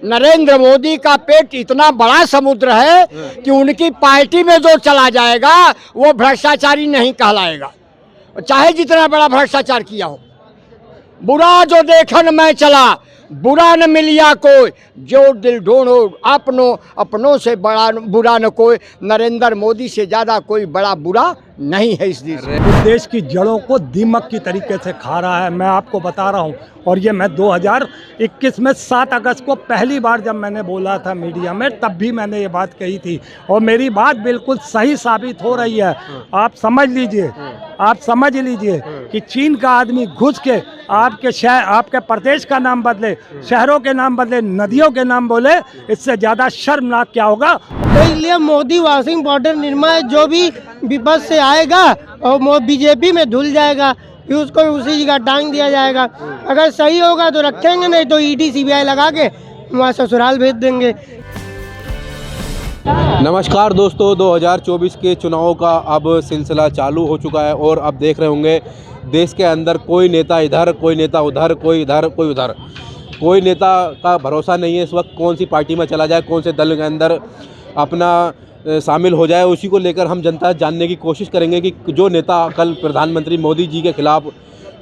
नरेंद्र मोदी का पेट इतना बड़ा समुद्र है कि उनकी पार्टी में जो चला जाएगा वो भ्रष्टाचारी नहीं कहलाएगा, चाहे जितना बड़ा भ्रष्टाचार किया हो। बुरा जो देखन मैं चला, बुरा न मिलिया कोई, जो दिल ढूंढो अपनों से बड़ा बुरा न कोई। नरेंद्र मोदी से ज़्यादा कोई बड़ा बुरा नहीं है इस देश में। इस देश की जड़ों को दीमक की तरीके से खा रहा है, मैं आपको बता रहा हूँ। और ये मैं 2021 में 7 अगस्त को पहली बार जब मैंने बोला था मीडिया में, तब भी मैंने ये बात कही थी और मेरी बात बिल्कुल सही साबित हो रही है। आप समझ लीजिए कि चीन का आदमी घुस के आपके प्रदेश का नाम बदले, शहरों के नाम बदले, नदियों के नाम बोले, इससे ज़्यादा शर्मनाक क्या होगा। तो इसलिए मोदी वॉशिंग पाउडर निर्मा जो भी विपक्ष से आएगा और बीजेपी में धुल जाएगा, फिर उसको उसी जगह टांग दिया जाएगा। अगर सही होगा तो रखेंगे, नहीं तो ईडी सीबीआई लगा के वहाँ ससुराल भेज देंगे। नमस्कार दोस्तों, 2024 के चुनाव का अब सिलसिला चालू हो चुका है और अब देख रहे होंगे देश के अंदर कोई नेता इधर, कोई नेता उधर, कोई इधर, कोई उधर। कोई नेता का भरोसा नहीं है इस वक्त, कौन सी पार्टी में चला जाए, कौन से दल के अंदर अपना शामिल हो जाए। उसी को लेकर हम जनता जानने की कोशिश करेंगे कि जो नेता कल प्रधानमंत्री मोदी जी के खिलाफ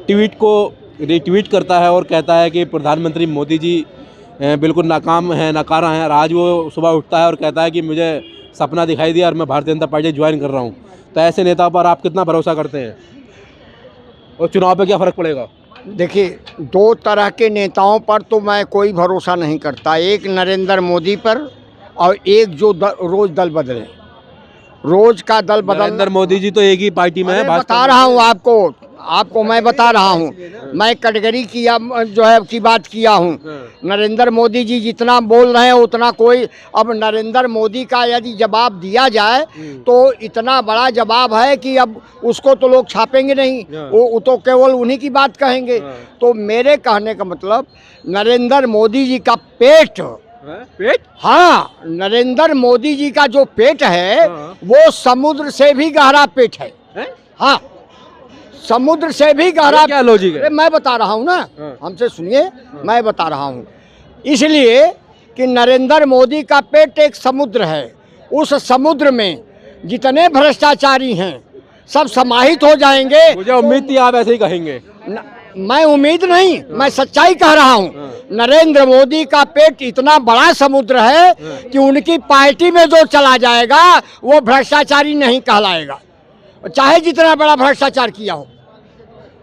ट्वीट को रिट्वीट करता है और कहता है कि प्रधानमंत्री मोदी जी बिल्कुल नाकाम हैं, नाकारा हैं, आज वो सुबह उठता है और कहता है कि मुझे सपना दिखाई दिया और मैं भारतीय जनता पार्टी ज्वाइन कर रहा हूँ। तो ऐसे नेता पर आप कितना भरोसा करते हैं और चुनाव पे क्या फ़र्क पड़ेगा? देखिए, दो तरह के नेताओं पर तो मैं कोई भरोसा नहीं करता। एक नरेंद्र मोदी पर और एक जो रोज़ दल बदले, रोज़ का दल बदल। नरेंद्र मोदी जी तो एक ही पार्टी में है। बता रहा हूँ आपको मैं बता रहा हूँ, मैं कैटेगरी की बात किया हूँ। नरेंद्र मोदी जी जितना बोल रहे हैं उतना कोई, अब नरेंद्र मोदी का यदि जवाब दिया जाए तो इतना बड़ा जवाब है कि अब उसको तो लोग छापेंगे नहीं, वो तो केवल उन्हीं की बात कहेंगे। तो मेरे कहने का मतलब, नरेंद्र मोदी जी का पेट, हाँ, नरेंद्र मोदी जी का जो पेट है वो समुद्र से भी गहरा पेट है। हाँ, समुद्र से भी गहरा। क्या लॉजिक है? मैं बता रहा हूँ ना, हमसे सुनिए, मैं बता रहा हूँ। इसलिए कि नरेंद्र मोदी का पेट एक समुद्र है, उस समुद्र में जितने भ्रष्टाचारी हैं सब समाहित हो जाएंगे। मुझे उम्मीद थी आप ऐसे ही कहेंगे। मैं उम्मीद नहीं, मैं सच्चाई कह रहा हूँ। नरेंद्र मोदी का पेट इतना बड़ा समुद्र है कि उनकी पार्टी में जो चला जाएगा वो भ्रष्टाचारी नहीं कहलाएगा, चाहे जितना बड़ा भ्रष्टाचार किया हो।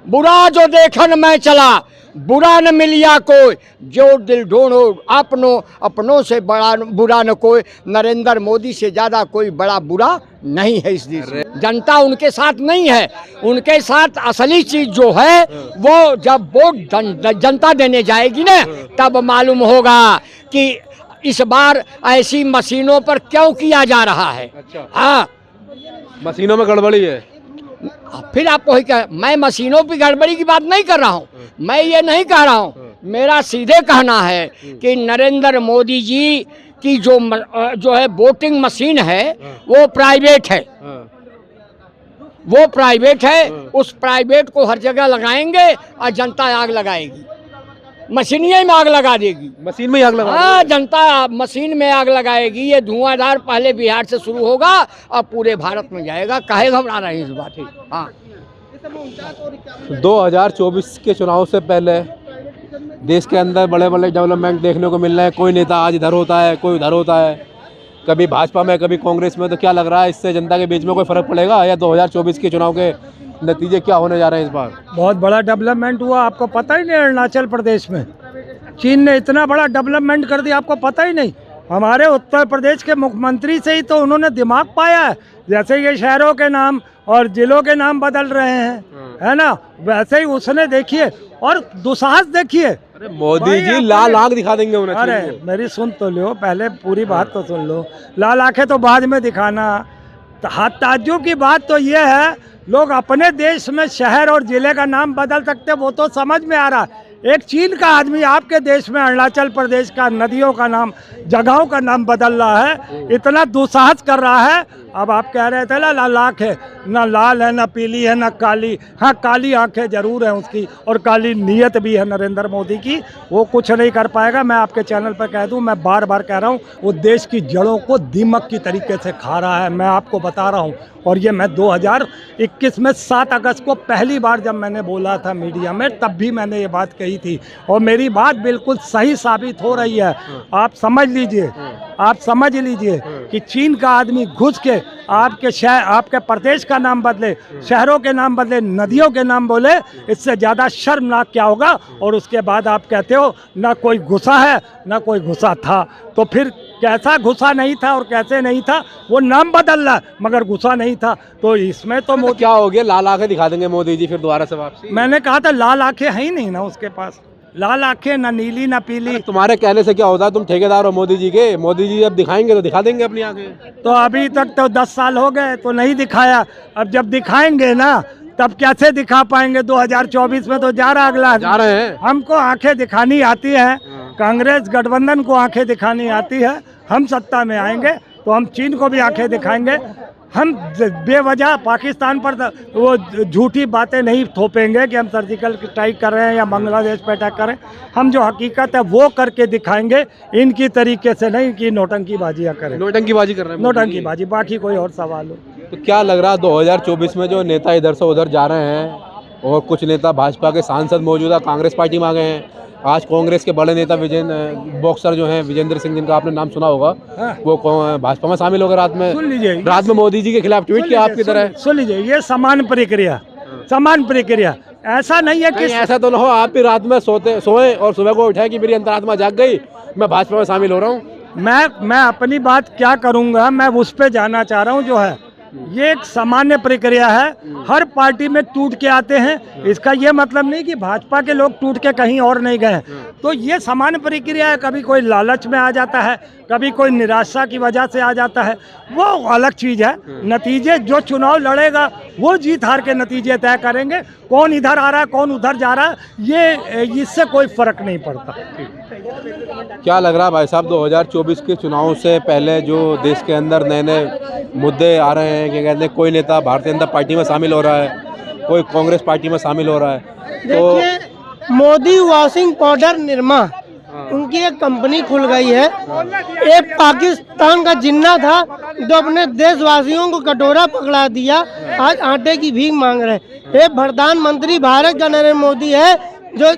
बुरा जो देखन मैं चला, बुरा न मिलिया कोई, जो दिल ढूंढो अपनों से बड़ा बुरा न कोई। नरेंद्र मोदी से ज़्यादा कोई बड़ा बुरा नहीं है इस देश में। जनता उनके साथ नहीं है, उनके साथ असली चीज़ जो है वो जब वोट जनता देने जाएगी ना, तब मालूम होगा कि इस बार ऐसी मशीनों पर क्यों किया जा रहा है। अच्छा। हाँ, मशीनों में गड़बड़ी है। फिर आप वही कह, मैं मशीनों की गड़बड़ी की बात नहीं कर रहा हूँ, मैं ये नहीं कह रहा हूँ। मेरा सीधे कहना है कि नरेंद्र मोदी जी की जो है वोटिंग मशीन है वो प्राइवेट है, वो प्राइवेट है। उस प्राइवेट को हर जगह लगाएंगे और जनता आग लगाएगी, मशीनिया में आग लगा देगी। मशीन में आग लगा? हाँ, जनता मशीन में आग लगाएगी। ये धुआंधार पहले बिहार से शुरू होगा और पूरे भारत में जाएगा। काहे घबरा रहे हैं इस बात है? हाँ, 2024 के चुनाव से पहले देश के अंदर बड़े बड़े डेवलपमेंट देखने को मिल रहे हैं। कोई नेता आज इधर होता है, कोई उधर होता है, कभी भाजपा में, कभी कांग्रेस में। तो क्या लग रहा है, इससे जनता के बीच में कोई फ़र्क पड़ेगा या 2024 के चुनाव के नतीजे क्या होने जा रहे हैं इस बार? बहुत बड़ा डेवलपमेंट हुआ, आपको पता ही नहीं। अरुणाचल प्रदेश में चीन ने इतना बड़ा डेवलपमेंट कर दिया, आपको पता ही नहीं। हमारे उत्तर प्रदेश के मुख्यमंत्री से ही तो उन्होंने दिमाग पाया है। जैसे ये शहरों के नाम और जिलों के नाम बदल रहे हैं, है ना, वैसे ही उसने देखिए और दुस्साहस देखिए। अरे मोदी जी लाल आंख दिखा देंगे उन्हें। अरे मेरी सुन तो लो, पहले पूरी बात तो सुन लो। लाल आंखें तो बाद में दिखाना। ताज्जुब की बात तो ये है, लोग अपने देश में शहर और जिले का नाम बदल सकते, वो तो समझ में आ रहा है। एक चीन का आदमी आपके देश में अरुणाचल प्रदेश का नदियों का नाम, जगहों का नाम बदल रहा है, इतना दुस्साहस कर रहा है। अब आप कह रहे थे ना लाख है, ना लाल है, ना पीली है, ना काली। हाँ, काली आंखें जरूर हैं उसकी और काली नीयत भी है नरेंद्र मोदी की। वो कुछ नहीं कर पाएगा। मैं आपके चैनल पर कह दूं, मैं बार बार कह रहा हूं, वो देश की जड़ों को दीमक की तरीके से खा रहा है। मैं आपको बता रहा हूं। और ये मैं 2021 में 7 अगस्त को पहली बार जब मैंने बोला था मीडिया में, तब भी मैंने ये बात कही थी और मेरी बात बिल्कुल सही साबित हो रही है। आप समझ लीजिए, आप समझ लीजिए कि चीन का आदमी घुस के आपके शहर, आपके प्रदेश का नाम बदले, शहरों के नाम बदले, नदियों के नाम बोले, इससे ज़्यादा शर्मनाक क्या होगा। और उसके बाद आप कहते हो ना कोई घुसा है ना कोई घुसा था। तो फिर कैसा घुसा नहीं था और कैसे नहीं था, वो नाम बदल रहा मगर घुसा नहीं था। तो इसमें तो मोदी क्या हो गया, लाल आंखें दिखा देंगे मोदी जी फिर दोबारा से वापसी? मैंने कहा था लाल आंखें है ही नहीं ना उसके पास, लाल आंखें ना नीली ना पीली। तुम्हारे कहने से क्या होता है, तुम ठेकेदार हो मोदी जी के। मोदी जी जब दिखाएंगे तो दिखा देंगे अपनी आंखें। तो अभी तक तो 10 साल हो गए तो नहीं दिखाया। अब जब दिखाएंगे ना तब कैसे दिखा पाएंगे। 2024 में तो जा रहे हैं। हमको आंखें दिखानी आती है, कांग्रेस गठबंधन को आंखें दिखानी आती है। हम सत्ता में आएंगे तो हम चीन को भी आंखें दिखाएंगे। हम बेवजह पाकिस्तान पर वो झूठी बातें नहीं थोपेंगे कि हम सर्जिकल स्ट्राइक कर रहे हैं या बांग्लादेश पर अटैक कर रहे हैं। हम जो हकीकत है वो करके दिखाएंगे, इनकी तरीके से नहीं कि नौटंकीबाजियाँ करें। नौटंकीबाजी कर रहे हैं, नौटंकीबाजी। बाकी कोई और सवाल हो तो क्या लग रहा है 2024 में जो नेता इधर से उधर जा रहे हैं और कुछ नेता भाजपा के सांसद मौजूदा कांग्रेस पार्टी में आ गए हैं। आज कांग्रेस के बड़े नेता बॉक्सर जो हैं विजेंद्र सिंह, जिनका आपने नाम सुना होगा, वो भाजपा में शामिल हो गए। सुन लीजिए, रात में मोदी जी के खिलाफ ट्वीट किया आपकी तरह। सुन लीजिए, ये समान प्रक्रिया, समान प्रक्रिया। ऐसा नहीं है कि ऐसा तो ना हो आप भी रात में सोए और सुबह को उठाए कि मेरी अंतरात्मा जाग गई, मैं भाजपा में शामिल हो रहा हूँ। मैं अपनी बात क्या करूंगा, मैं उस पर जाना चाह रहा हूँ। जो है ये एक सामान्य प्रक्रिया है, हर पार्टी में टूट के आते हैं। इसका ये मतलब नहीं कि भाजपा के लोग टूट के कहीं और नहीं गए। तो ये सामान्य प्रक्रिया है। कभी कोई लालच में आ जाता है, कभी कोई निराशा की वजह से आ जाता है, वो अलग चीज़ है। नतीजे जो चुनाव लड़ेगा वो जीत हार के नतीजे तय करेंगे। कौन इधर आ रहा है कौन उधर जा रहा है, ये इससे कोई फर्क नहीं पड़ता। क्या लग रहा है भाई साहब, 2024 के चुनाव से पहले जो देश के अंदर नए नए मुद्दे आ रहे हैं, क्या कहते हैं, कोई नेता भारतीय जनता पार्टी में शामिल हो रहा है, कोई कांग्रेस पार्टी में शामिल हो रहा है, तो देखिए मोदी वॉशिंग पाउडर निर्मा, उनकी एक कंपनी खुल गई है। एक पाकिस्तान का जिन्ना था जो अपने देशवासियों को कटोरा पकड़ा दिया, आज आटे की भीख मांग रहे हैं। एक प्रधानमंत्री भारत का नरेंद्र मोदी है जो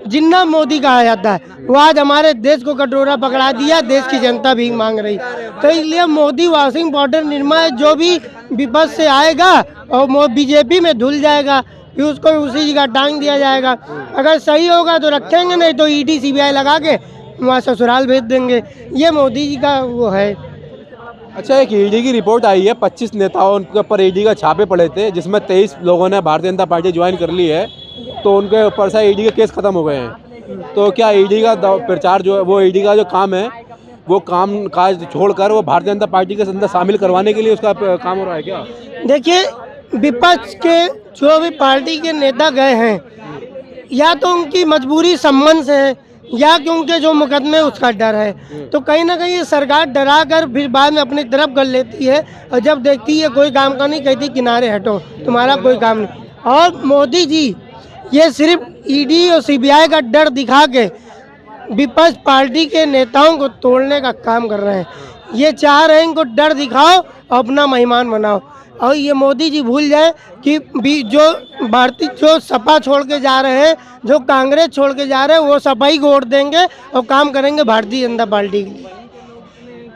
जिन्ना मोदी कहा जाता है, वो आज हमारे देश को कटोरा पकड़ा दिया, देश की जनता भीख मांग रही। तो इसलिए मोदी वॉशिंग पाउडर निर्मा है, जो भी विपक्ष से आएगा और बीजेपी में धुल जाएगा, फिर उसको उसी जगह टांग दिया जाएगा। अगर सही होगा तो रखेंगे, नहीं तो ईडी सीबीआई लगा के वहाँ ससुराल भेज देंगे। ये मोदी जी का वो है। अच्छा, एक ईडी की रिपोर्ट आई है, 25 नेताओं के ऊपर ईडी का छापे पड़े थे, जिसमें 23 लोगों ने भारतीय जनता पार्टी ज्वाइन कर ली है, तो उनके ऊपर से ईडी के केस खत्म हो गए हैं। तो क्या ईडी का प्रचार जो है, वो ईडी का जो काम है, वो काम काज छोड़कर वो भारतीय जनता पार्टी के अंदर शामिल करवाने के लिए उसका काम हो रहा है क्या? देखिए, विपक्ष के जो भी पार्टी के नेता गए हैं, या तो उनकी मजबूरी संबंध से है या क्योंकि जो मुकदमे उसका डर है। तो कहीं ना कहीं ये सरकार डरा कर फिर बाद में अपनी तरफ कर लेती है, और जब देखती है कोई काम का नहीं, कहती किनारे हटो, तुम्हारा कोई काम नहीं। और मोदी जी ये सिर्फ ईडी और सीबीआई का डर दिखा के विपक्ष पार्टी के नेताओं को तोड़ने का काम कर रहे हैं। ये चाह रहे हैं इनको डर दिखाओ और अपना मेहमान बनाओ। और ये मोदी जी भूल जाए कि जो भारतीय जो सपा छोड़ के जा रहे हैं, जो कांग्रेस छोड़ के जा रहे हैं, वो सपा ही को वोट देंगे और काम करेंगे भारतीय जनता पार्टी के लिए।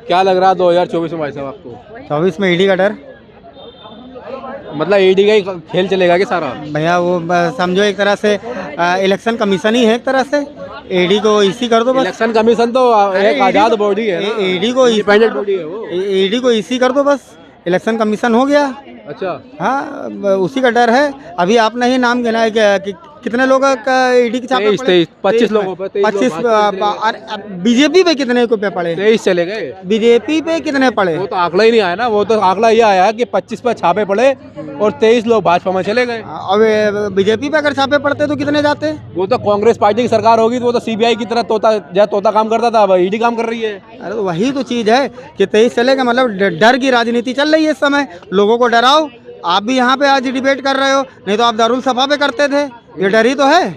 क्या लग रहा है 2024 में भाई साहब आपको? 24 में ईडी का डर, मतलब ईडी का ही खेल चलेगा कि सारा? भैया वो समझो एक तरह से इलेक्शन कमीशन ही है, एक तरह से ईडी को इसी कर दो बस। इलेक्शन कमीशन तो एक आजाद बॉडी है, ईडी को इंडिपेंडेंट बॉडी है वो। ईडी को इसी कर दो बस, इलेक्शन कमीशन हो गया। अच्छा, हाँ, उसी का डर है। अभी आपने ही नाम गिना है कि कितने लोग ईडी के छापे 25 लोगों पे 25 बीजेपी पे कितने को पे पड़े? 23 चले गए। बीजेपी पे कितने पड़े? वो तो आंकड़ा ही नहीं आया ना, वो तो आंकड़ा ये आया कि 25 पे छापे पड़े और 23 लोग भाजपा में चले गए। अब बीजेपी पे अगर छापे पड़ते तो कितने जाते? वो तो कांग्रेस पार्टी की सरकार होगी तो वो तो सीबीआई की तरह तोता काम करता था, अब ईडी काम कर रही है। अरे तो वही तो चीज है कि 23 चलेगा, मतलब डर की राजनीति चल रही है इस समय। लोगों को डराओ। आप भी यहाँ पे आज डिबेट कर रहे हो, नहीं तो आप दारुल सफा पे करते थे। ये डर ही तो है।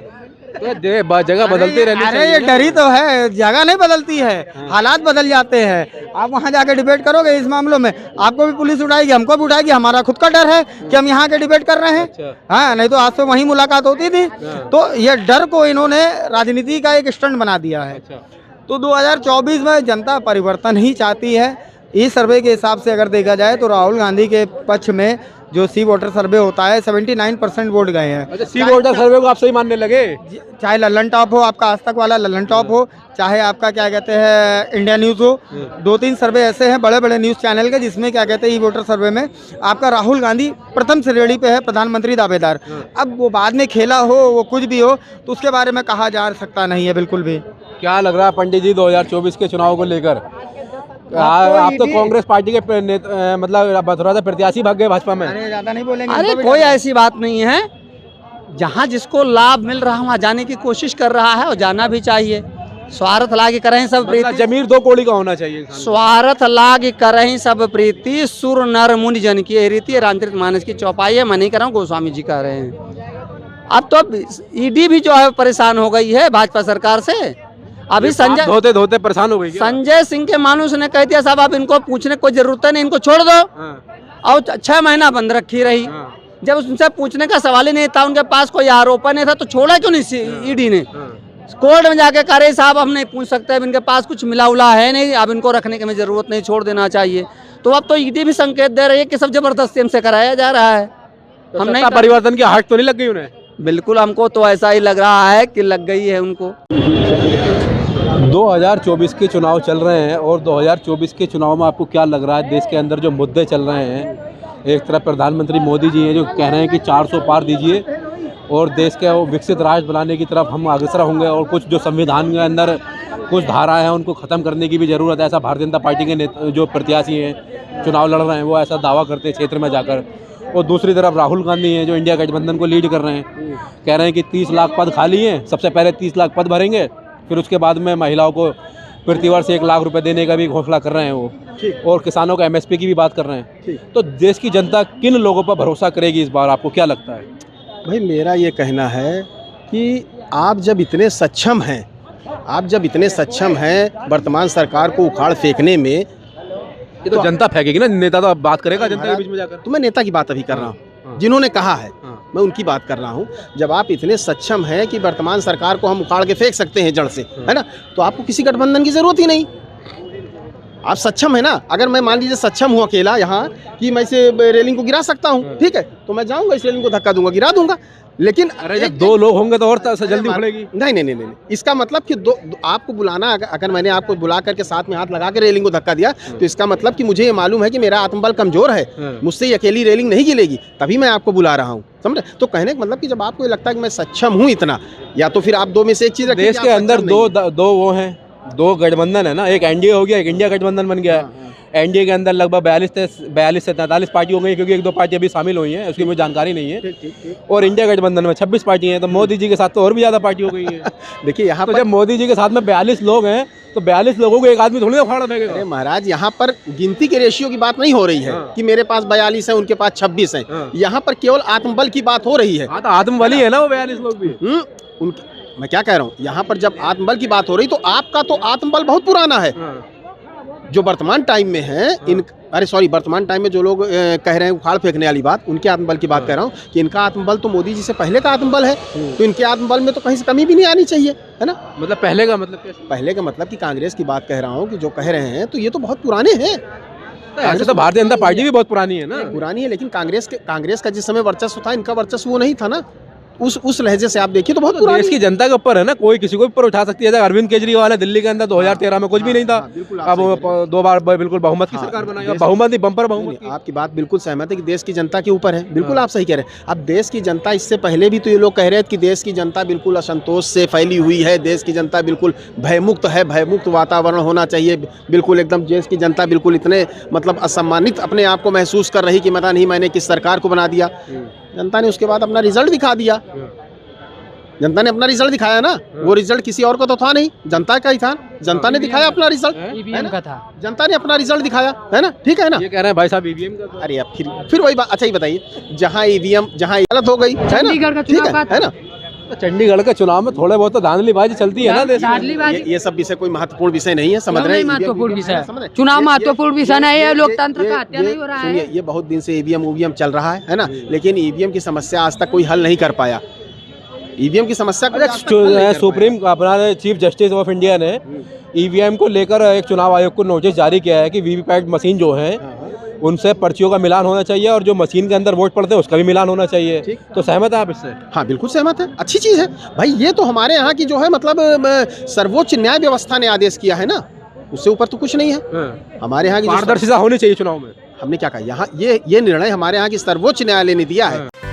तो जगह बदलती रहनी अरे चाहिए ये ना। डर ही तो है, जगह नहीं बदलती है, हालात बदल जाते हैं। आप वहाँ जाके डिबेट करोगे इस मामलों में, आपको भी पुलिस उठाएगी, हमको भी उठाएगी। हमारा खुद का डर है कि हम यहाँ के डिबेट कर रहे हैं। अच्छा। हाँ, नहीं तो आज से वहीं मुलाकात होती थी। तो ये डर को इन्होंने राजनीति का एक स्टंट बना दिया है। अच्छा। तो 2024 में जनता परिवर्तन ही चाहती है। इस सर्वे के हिसाब से अगर देखा जाए तो राहुल गांधी के पक्ष में जो सी वोटर सर्वे होता है 79% वोट गए हैं। अच्छा, सी वोटर सर्वे को आप सही मानने लगे? चाहे लल्लन टॉप हो, आपका आज तक वाला लल्लन टॉप हो, चाहे आपका क्या कहते हैं इंडिया न्यूज़ हो, 2-3 सर्वे ऐसे हैं बड़े बड़े न्यूज़ चैनल के जिसमें क्या कहते हैं ई वोटर सर्वे में आपका राहुल गांधी प्रथम श्रेणी पे है, प्रधानमंत्री दावेदार। अब वो बाद में खेला हो, वो कुछ भी हो, तो उसके बारे में कहा जा सकता नहीं है बिल्कुल भी। क्या लग रहा है पंडित जी 2024 के चुनाव को लेकर? आप तो कांग्रेस पार्टी के मतलब थोड़ा सा प्रत्याशी भाग गए भाजपा में। अरे ज़्यादा नहीं बोलेंगे। अरे कोई ऐसी बात नहीं है, जहाँ जिसको लाभ मिल रहा है वहाँ जाने की कोशिश कर रहा है और जाना भी चाहिए। स्वार्थ लागे करें सब मतलब प्रीति, जमीर 2 कौड़ी का होना चाहिए। स्वार्थ लागे करें सब प्रीति, सुर नर मुनि जन की रीति, रामचरित मानस की चौपाई है। मैं नहीं कर रहा हूँ, गोस्वामी जी कह रहे हैं। अब तो ईडी भी जो है परेशान हो गई है भाजपा सरकार से। अभी संजय धोते धोते परेशान हो गई क्या? संजय सिंह के मानुस ने कह दिया साहब अब इनको पूछने की कोई जरूरत नहीं, इनको छोड़ दो। और 6 महीना बंद रखी रही। जब उनसे पूछने का सवाल ही नहीं था, उनके पास कोई आरोप नहीं था, तो छोड़ा क्यों नहीं ईडी ने? कोर्ट में जाके कह रहे साहब हम नहीं पूछ सकते, अब इनके पास कुछ मिला उला है नहीं, अब इनको रखने की हमें जरूरत नहीं, छोड़ देना चाहिए। तो अब तो ईडी भी संकेत दे रही है कि सब जबरदस्ती हमसे कराया जा रहा है। तो हम नहीं सत्ता परिवर्तन की आहट तो नहीं लग गई उन्हें? बिल्कुल, हमको तो ऐसा ही लग रहा है कि लग गई है उनको। 2024 के चुनाव चल रहे हैं और 2024 के चुनाव में आपको क्या लग रहा है देश के अंदर जो मुद्दे चल रहे हैं? एक तरफ प्रधानमंत्री मोदी जी हैं जो कह रहे हैं कि 400 पार दीजिए और देश के वो विकसित राष्ट्र बनाने की तरफ हम अग्रसर होंगे, और कुछ जो संविधान के अंदर कुछ धाराएं हैं उनको ख़त्म करने की भी ज़रूरत है। ऐसा भारतीय जनता पार्टी के जो प्रत्याशी हैं चुनाव लड़ रहे हैं वो ऐसा दावा करते हैं क्षेत्र में जाकर। और दूसरी तरफ राहुल गांधी हैं जो इंडिया गठबंधन को लीड कर रहे हैं, कह रहे हैं कि 30 लाख पद खाली हैं, सबसे पहले 30 लाख पद भरेंगे, फिर उसके बाद में महिलाओं को प्रतिवर्ष 1 लाख रुपए देने का भी घोषणा कर रहे हैं वो, और किसानों का MSP की भी बात कर रहे हैं। तो देश की जनता किन लोगों पर भरोसा करेगी इस बार, आपको क्या लगता है? भाई मेरा ये कहना है कि आप जब इतने सक्षम हैं वर्तमान सरकार को उखाड़ फेंकने में, ये तो जनता फेंकेगी ना, नेता तो अब बात करेगा जनता के बीच में जाकर। तो मैं नेता की बात अभी कर रहा हूँ, जिन्होंने कहा है मैं उनकी बात कर रहा हूँ। जब आप इतने सक्षम हैं कि वर्तमान सरकार को हम उखाड़ के फेंक सकते हैं जड़ से, है ना, तो आपको किसी गठबंधन की जरूरत ही नहीं। आप सक्षम है ना। अगर मैं मान लीजिए सक्षम हूँ अकेला यहाँ कि मैं इसे रेलिंग को गिरा सकता हूँ, ठीक है, तो मैं जाऊँगा इस रेलिंग को धक्का दूंगा, गिरा दूंगा। लेकिन अरे जब 2 लोग होंगे तो और जल्दी उखड़ेगी। नहीं, इसका मतलब कि आपको बुलाना, अगर मैंने आपको बुला करके साथ में हाथ लगा के रेलिंग को धक्का दिया तो इसका मतलब कि मुझे ये मालूम है कि मेरा आत्मबल कमजोर है, मुझसे ये अकेली रेलिंग नहीं गिलेगी, तभी मैं आपको बुला रहा हूँ, समझे? तो कहने का मतलब कि जब आपको लगता है कि मैं सक्षम हूँ इतना, या तो फिर आप 2 में से एक चीज रखिए। देश के अंदर दो वो हैं, 2 गठबंधन है ना, एक एनडीए हो गया, एक इंडिया गठबंधन बन गया है। एनडीए के अंदर लगभग 42 से 43 पार्टी हो गई, क्योंकि 1-2 पार्टी अभी शामिल हुई हैं, उसकी मुझे जानकारी नहीं है। और इंडिया गठबंधन में 26 पार्टी हैं, तो मोदी जी के साथ तो और भी ज़्यादा पार्टी हो गई है। देखिए यहाँ तो पर जब मोदी जी के साथ में 42 लोग हैं तो 42 लोगों को एक आदमी थोड़ी ना उखाड़ फेंकेगा। अरे महाराज, यहाँ पर गिनती के रेशियो की बात नहीं हो रही है कि मेरे पास 42 है, उनके पास 26 है। यहाँ पर केवल आत्मबल की बात हो रही है। हाँ, तो आत्मबल ही है ना वो 42 लोग भी। मैं क्या कह रहा हूँ, यहाँ पर जब आत्मबल की बात हो रही तो आपका तो आत्मबल बहुत पुराना है। जो वर्तमान टाइम में है वर्तमान टाइम में जो लोग कह रहे हैं उखाड़ फेंकने वाली बात, उनके आत्मबल की बात कर रहा हूँ कि इनका आत्मबल तो मोदी जी से पहले का आत्मबल है, तो इनके आत्मबल में तो कहीं से कमी भी नहीं आनी चाहिए, है ना। मतलब पहले का मतलब कैसे? पहले का मतलब कि कांग्रेस की बात कह रहा हूँ कि जो कह रहे हैं तो ये तो बहुत पुराने हैं। ऐसे तो भारतीय जनता पार्टी भी बहुत पुरानी है ना। पुरानी है, लेकिन कांग्रेस का जिस समय वर्चस्व था, इनका वर्चस्व वो नहीं था ना। उस लहजे से आप देखिए तो बहुत तो पुरानी देश की जनता के ऊपर है ना, कोई किसी को ऊपर उठा सकती है। जैसे अरविंद केजरीवाल है, दिल्ली के अंदर 2013 में कुछ भी नहीं था, बिल्कुल आप अब सही कह रहे 2 बार बिल्कुल बहुमत की हाँ, सरकार बनाई, देश- बहुमत नहीं बम्पर बहुमत नहीं, की। आपकी बात बिल्कुल सहमत है कि देश की जनता के ऊपर है, बिल्कुल हाँ। आप सही कह रहे हैं। अब देश की जनता, इससे पहले भी तो ये लोग कह रहे थे कि देश की जनता बिल्कुल असंतोष से फैली हुई है, देश की जनता बिल्कुल भयमुक्त है, भयमुक्त वातावरण होना चाहिए, बिल्कुल एकदम देश की जनता बिल्कुल इतने मतलब असम्मानित अपने आप को महसूस कर रही कि पता नहीं मैंने किस सरकार को बना दिया। जनता ने उसके बाद अपना रिजल्ट दिखा दिया, जनता ने अपना रिजल्ट दिखाया ना, वो रिजल्ट किसी और को तो था नहीं, जनता का ही था, जनता ने दिखाया अपना रिजल्ट, ईवीएम का था। जनता ने अपना रिजल्ट दिखाया है ना, ठीक है ना। ये कह रहे हैं भाई साहब ईवीएम का तो- अरे अब फिर वही बात। अच्छा ये बताइए, जहाँ ईवीएम जहाँ गलत हो गई है ना, चंडीगढ़ का ठीक चुनाव है ना, चंडीगढ़ के चुनाव में थोड़े बहुत तो धांधलीबाजी चलती है ना देश में। ये सब विषय कोई महत्वपूर्ण विषय नहीं है, समझ रहे हैं, महत्वपूर्ण विषय है। समझ रहे हैं? चुनाव ये- महत्वपूर्ण विषय नहीं है, लोकतंत्र ये- का हत्या नहीं हो रहा सुनिए, है। ये बहुत दिन से ईवीएम चल रहा है ना, लेकिन ईवीएम की समस्या आज तक कोई हल नहीं कर पाया। ईवीएम की समस्या को आज तक हल नहीं कर पाया। सुप्रीम अपना चीफ जस्टिस ऑफ इंडिया ने ईवीएम को लेकर एक चुनाव आयोग को नोटिस जारी किया है कि वीवीपैट मशीन जो है उनसे पर्चियों का मिलान होना चाहिए और जो मशीन के अंदर वोट पड़ते हैं उसका भी मिलान होना चाहिए। ठीक। तो सहमत है आप इससे? हाँ बिल्कुल सहमत है, अच्छी चीज़ है भाई। ये तो हमारे यहाँ की जो है मतलब सर्वोच्च न्याय व्यवस्था ने आदेश किया है ना, उससे ऊपर तो कुछ नहीं है। हमारे यहाँ की जो पारदर्शिता होनी चाहिए चुनाव में। हमने क्या कहा, यहाँ ये निर्णय हमारे यहाँ की सर्वोच्च न्यायालय ने दिया है।